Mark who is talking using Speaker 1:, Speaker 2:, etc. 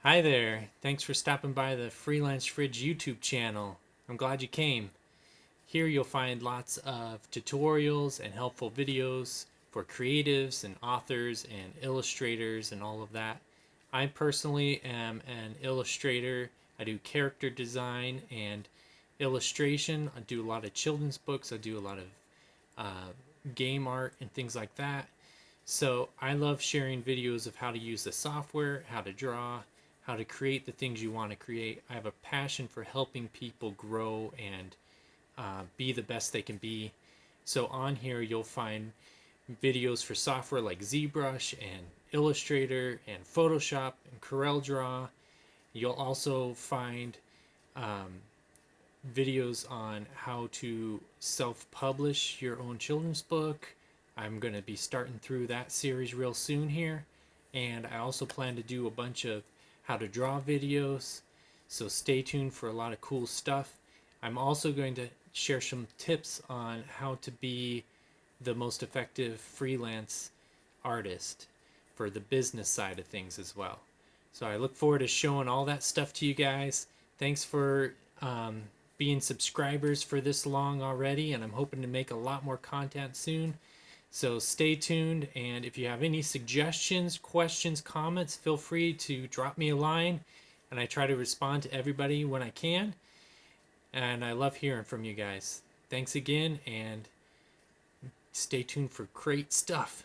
Speaker 1: Hi there. Thanks for stopping by the Freelance Fridge YouTube channel. I'm glad you came. Here you'll find lots of tutorials and helpful videos for creatives and authors and illustrators and all of that. I personally am an illustrator. I do character design and illustration. I do a lot of children's books. I do a lot of uh, game art and things like that. So I love sharing videos of how to use the software, how to draw, how to create the things you want to create. I have a passion for helping people grow and be the best they can be. So on here you'll find videos for software like zBrush and Illustrator and Photoshop and CorelDraw. You'll also find um, videos on how to self-publish your own children's book. I'm going to be starting through that series real soon here. And I also plan to do a bunch of how to draw videos. So stay tuned for a lot of cool stuff. I'm also going to share some tips on how to be the most effective freelance artist for the business side of things as well. So I look forward to showing all that stuff to you guys. Thanks for being subscribers for this long already, and I'm hoping to make a lot more content soon. So stay tuned, and if you have any suggestions, questions, comments, feel free to drop me a line, and I try to respond to everybody when I can. And I love hearing from you guys. Thanks again, and stay tuned for great stuff.